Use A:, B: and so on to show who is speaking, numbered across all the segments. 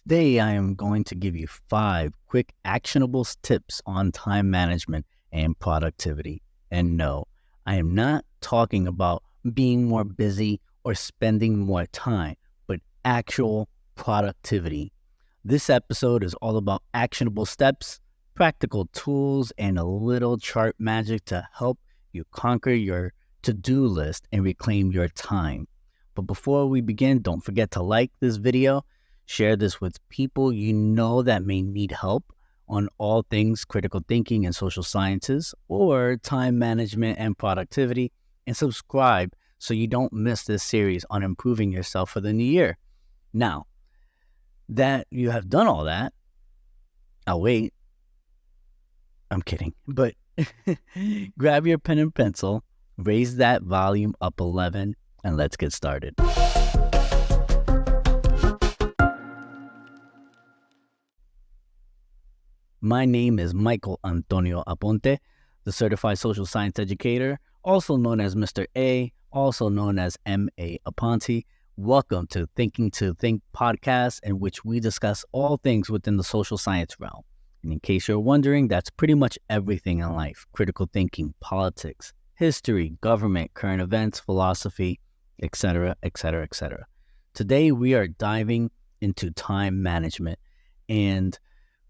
A: Today, I am going to give you 5 quick actionable tips on time management and productivity. And no, I am not talking about being more busy or spending more time, but actual productivity. This episode is all about actionable steps, practical tools, and a little chart magic to help you conquer your to-do list and reclaim your time. But before we begin, don't forget to like this video. Share this with people you know that may need help on all things critical thinking and social sciences or time management and productivity, and subscribe so you don't miss this series on improving yourself for the new year. Now that you have done all that, I'll wait. I'm kidding, but grab your pen and pencil, raise that volume up 11, and let's get started. My name is Michael Antonio Aponte, the Certified Social Science Educator, also known as Mr. A, also known as M.A. Aponte. Welcome to Thinking to Think podcast, in which we discuss all things within the social science realm. And in case you're wondering, that's pretty much everything in life: critical thinking, politics, history, government, current events, philosophy, etc., etc., etc. Today, we are diving into time management and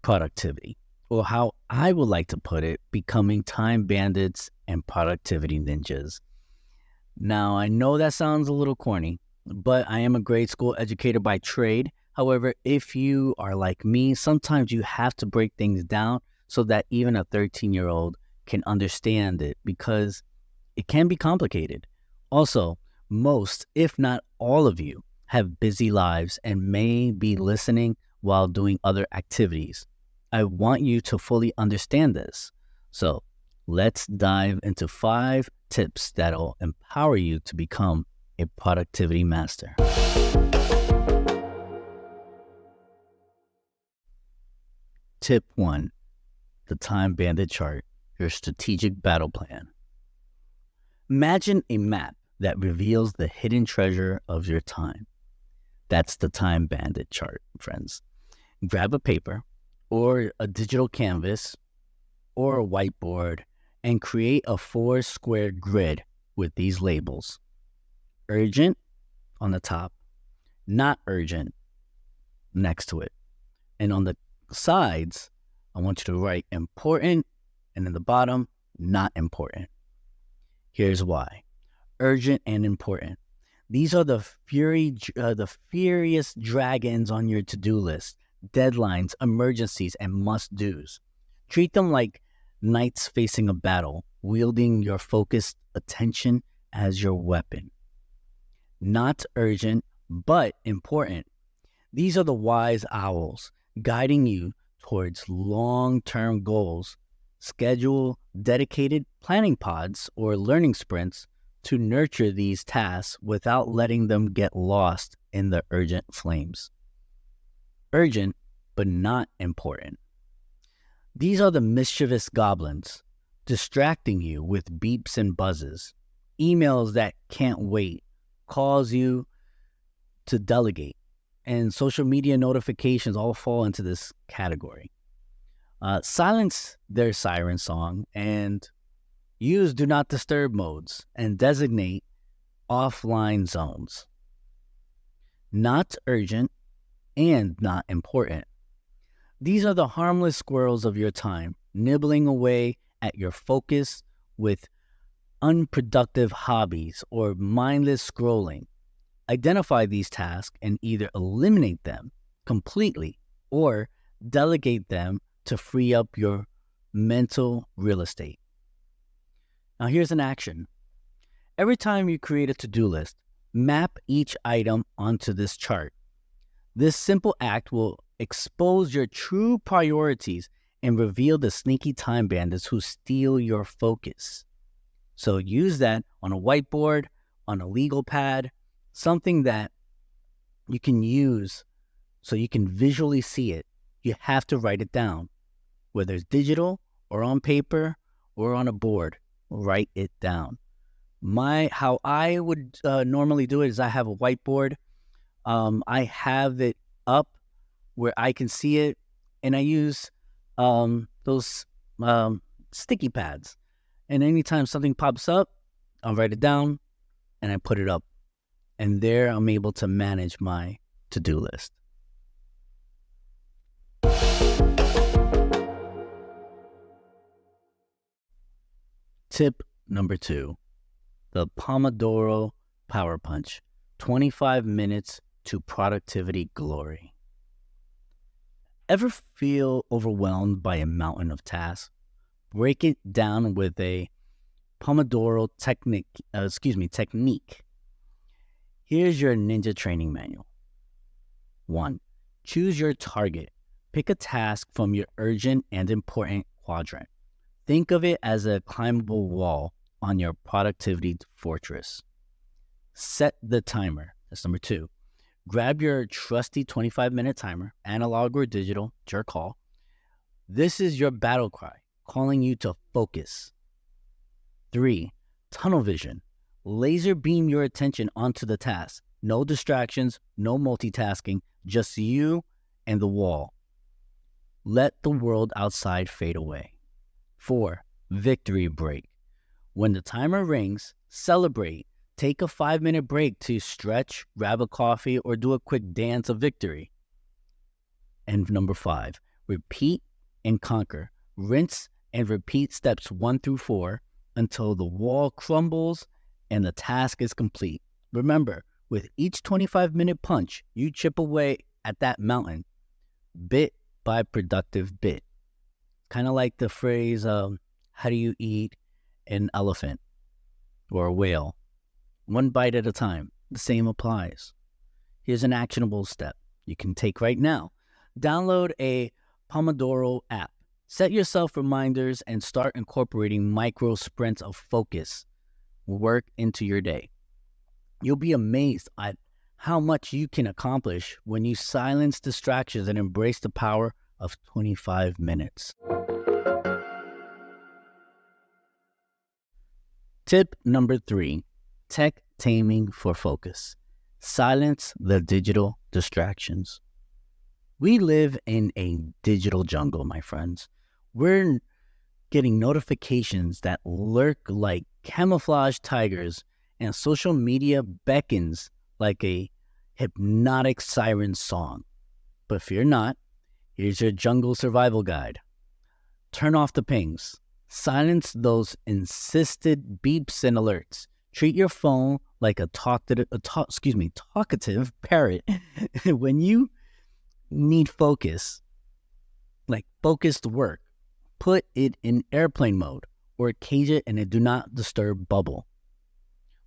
A: productivity, or how I would like to put it, becoming time bandits and productivity ninjas. Now, I know that sounds a little corny, but I am a grade school educator by trade. However, if you are like me, sometimes you have to break things down so that even a 13-year-old can understand it, because it can be complicated. Also, most, if not all of you, have busy lives and may be listening while doing other activities. I want you to fully understand this. So let's dive into 5 tips that'll empower you to become a productivity master. Tip 1, the time bandit chart, your strategic battle plan. Imagine a map that reveals the hidden treasure of your time. That's the time bandit chart, friends. Grab a paper or a digital canvas or a whiteboard and create a 4-square grid with these labels: urgent on the top, not urgent next to it. And on the sides, I want you to write important, and in the bottom, not important. Here's why. Urgent and important. These are the furious dragons on your to-do list: deadlines, emergencies, and must-dos. Treat them like knights facing a battle, wielding your focused attention as your weapon. Not urgent, but important. These are the wise owls, guiding you towards long-term goals. Schedule dedicated planning pods or learning sprints to nurture these tasks without letting them get lost in the urgent flames. Urgent, but not important. These are the mischievous goblins, distracting you with beeps and buzzes, emails that can't wait, calls you to delegate, and social media notifications all fall into this category. Silence their siren song and use do not disturb modes and designate offline zones. Not urgent and not important. These are the harmless squirrels of your time, nibbling away at your focus with unproductive hobbies or mindless scrolling. Identify these tasks and either eliminate them completely or delegate them to free up your mental real estate. Now here's an action. Every time you create a to-do list, map each item onto this chart. This simple act will expose your true priorities and reveal the sneaky time bandits who steal your focus. So use that on a whiteboard, on a legal pad, something that you can use so you can visually see it. You have to write it down, whether it's digital or on paper or on a board. Write it down. How I would normally do it is I have a whiteboard. I have it up where I can see it, and I use those sticky pads. And anytime something pops up, I'll write it down and I put it up. And there I'm able to manage my to-do list. Tip number 2, the Pomodoro Power Punch, 25 minutes to productivity glory. Ever feel overwhelmed by a mountain of tasks? Break it down with a Pomodoro technique. Here's your ninja training manual. 1. Choose your target. Pick a task from your urgent and important quadrant. Think of it as a climbable wall on your productivity fortress. Set the timer. That's number 2. Grab your trusty 25-minute timer, analog or digital, it's your call. This is your battle cry, calling you to focus. 3. Tunnel vision. Laser beam your attention onto the task. No distractions, no multitasking, just you and the wall. Let the world outside fade away. 4. Victory break. When the timer rings, celebrate. Take a 5-minute break to stretch, grab a coffee, or do a quick dance of victory. And number 5, repeat and conquer. Rinse and repeat steps 1 through 4 until the wall crumbles and the task is complete. Remember, with each 25-minute punch, you chip away at that mountain, bit by productive bit. Kind of like the phrase, how do you eat an elephant or a whale? 1 bite at a time. The same applies. Here's an actionable step you can take right now. Download a Pomodoro app. Set yourself reminders and start incorporating micro sprints of focus work into your day. You'll be amazed at how much you can accomplish when you silence distractions and embrace the power of 25 minutes. Tip number 3, tech taming for focus. Silence the digital distractions. We live in a digital jungle, my friends. We're getting notifications that lurk like camouflage tigers, and social media beckons like a hypnotic siren song. But fear not, here's your jungle survival guide. Turn off the pings. Silence those insisted beeps and alerts. Treat your phone like a talkative parrot. When you need focus, like focused work, put it in airplane mode or cage it in a do not disturb bubble.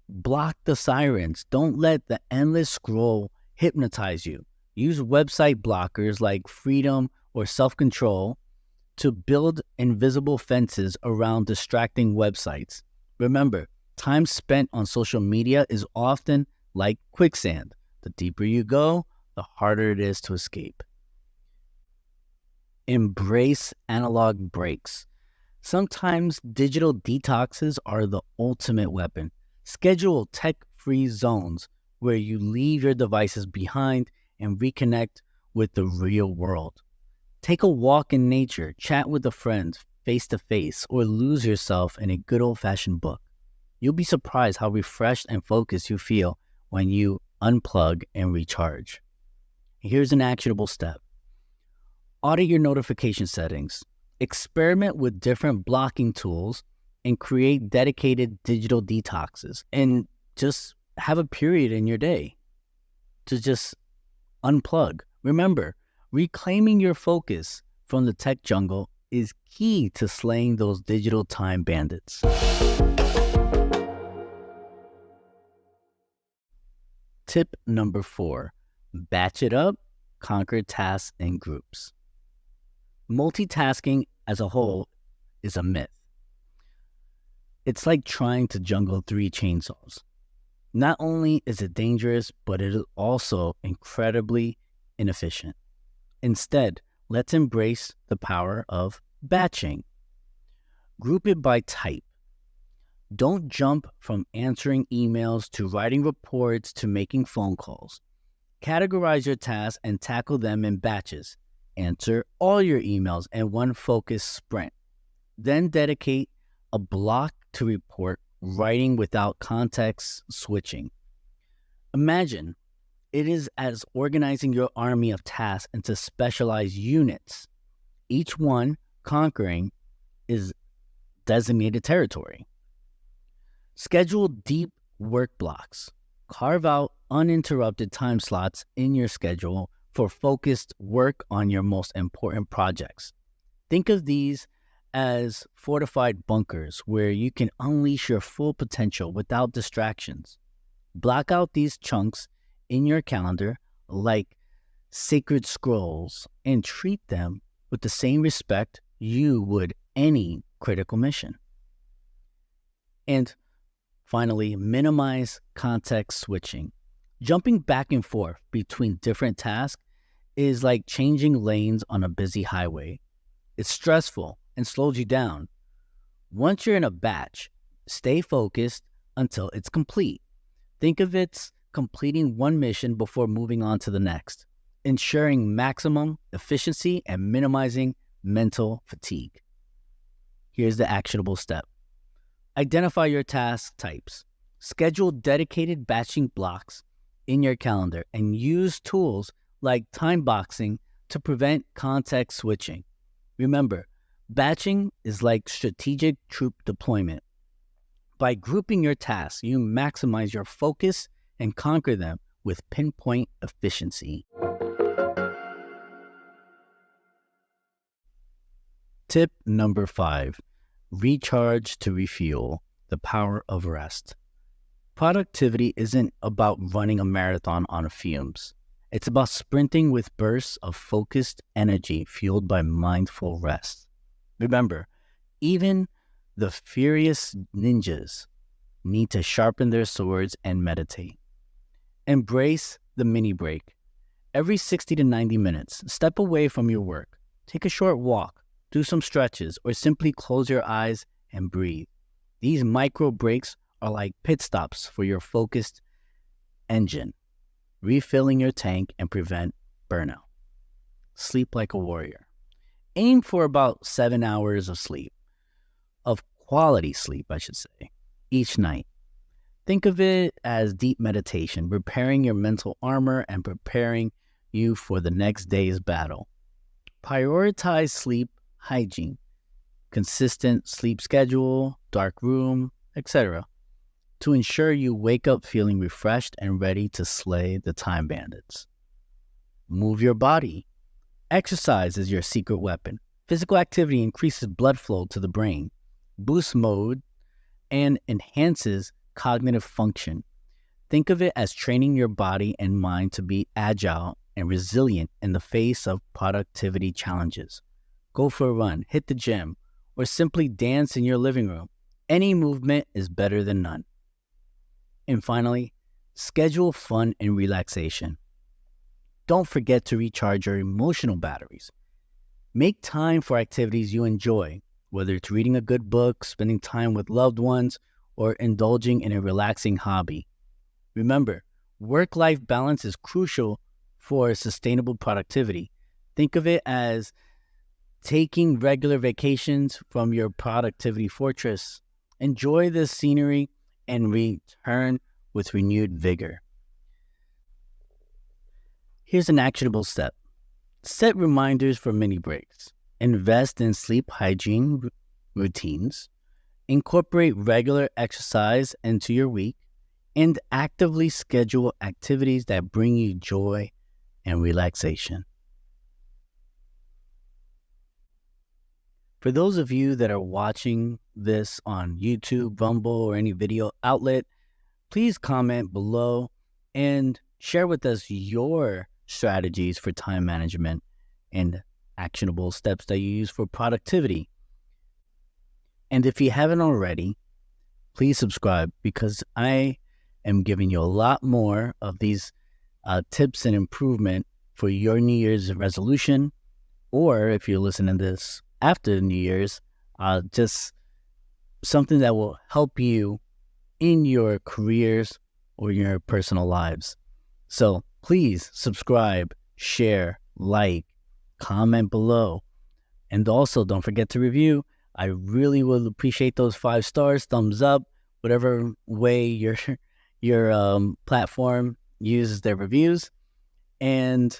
A: Block the sirens. Don't let the endless scroll hypnotize you. Use website blockers like Freedom or Self-Control to build invisible fences around distracting websites. Remember, time spent on social media is often like quicksand. The deeper you go, the harder it is to escape. Embrace analog breaks. Sometimes digital detoxes are the ultimate weapon. Schedule tech-free zones where you leave your devices behind and reconnect with the real world. Take a walk in nature, chat with a friend face-to-face, or lose yourself in a good old-fashioned book. You'll be surprised how refreshed and focused you feel when you unplug and recharge. Here's an actionable step. Audit your notification settings. Experiment with different blocking tools and create dedicated digital detoxes. And just have a period in your day to just unplug. Remember, reclaiming your focus from the tech jungle is key to slaying those digital time bandits. Tip number 4, batch it up, conquer tasks in groups. Multitasking as a whole is a myth. It's like trying to juggle 3 chainsaws. Not only is it dangerous, but it is also incredibly inefficient. Instead, let's embrace the power of batching. Group it by type. Don't jump from answering emails to writing reports to making phone calls. Categorize your tasks and tackle them in batches. Answer all your emails in one focused sprint. Then dedicate a block to report writing without context switching. Imagine it is as organizing your army of tasks into specialized units, each one conquering is designated territory. Schedule deep work blocks. Carve out uninterrupted time slots in your schedule for focused work on your most important projects. Think of these as fortified bunkers where you can unleash your full potential without distractions. Block out these chunks in your calendar like sacred scrolls and treat them with the same respect you would any critical mission. And finally, minimize context switching. Jumping back and forth between different tasks is like changing lanes on a busy highway. It's stressful and slows you down. Once you're in a batch, stay focused until it's complete. Think of it completing one mission before moving on to the next, ensuring maximum efficiency and minimizing mental fatigue. Here's the actionable step. Identify your task types. Schedule dedicated batching blocks in your calendar and use tools like time boxing to prevent context switching. Remember, batching is like strategic troop deployment. By grouping your tasks, you maximize your focus and conquer them with pinpoint efficiency. Tip number 5, recharge to refuel, the power of rest. Productivity isn't about running a marathon on fumes. It's about sprinting with bursts of focused energy fueled by mindful rest. Remember, even the furious ninjas need to sharpen their swords and meditate. Embrace the mini break. Every 60 to 90 minutes, step away from your work. Take a short walk, do some stretches, or simply close your eyes and breathe. These micro breaks are like pit stops for your focused engine, refilling your tank and prevent burnout. Sleep like a warrior. Aim for about 7 hours of sleep, of quality sleep, I should say, each night. Think of it as deep meditation, repairing your mental armor and preparing you for the next day's battle. Prioritize sleep hygiene, consistent sleep schedule, dark room, etc., to ensure you wake up feeling refreshed and ready to slay the time bandits. Move your body. Exercise is your secret weapon. Physical activity increases blood flow to the brain, boosts mood, and enhances cognitive function. Think of it as training your body and mind to be agile and resilient in the face of productivity challenges. Go for a run, hit the gym, or simply dance in your living room. Any movement is better than none. And finally, schedule fun and relaxation. Don't forget to recharge your emotional batteries. Make time for activities you enjoy, whether it's reading a good book, spending time with loved ones, or indulging in a relaxing hobby. Remember, work-life balance is crucial for sustainable productivity. Think of it as taking regular vacations from your productivity fortress. Enjoy the scenery and return with renewed vigor. Here's an actionable step. Set reminders for mini breaks. Invest in sleep hygiene routines. Incorporate regular exercise into your week. And actively schedule activities that bring you joy and relaxation. For those of you that are watching this on YouTube, Rumble, or any video outlet, please comment below and share with us your strategies for time management and actionable steps that you use for productivity. And if you haven't already, please subscribe, because I am giving you a lot more of these tips and improvement for your New Year's resolution, or if you're listening to this after the New Year's, just something that will help you in your careers or your personal lives. So Please subscribe, share, like, comment below. And also, don't forget to review. I really will appreciate those 5 stars, thumbs up, whatever way your platform uses their reviews. And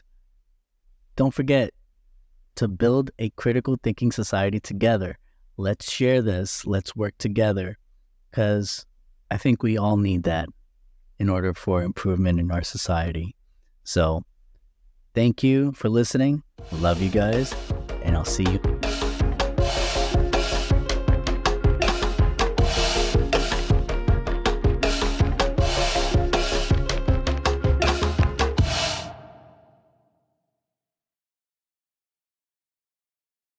A: don't forget to build a critical thinking society together. Let's share this. Let's work together, because I think we all need that in order for improvement in our society. So thank you for listening. Love you guys, and I'll see you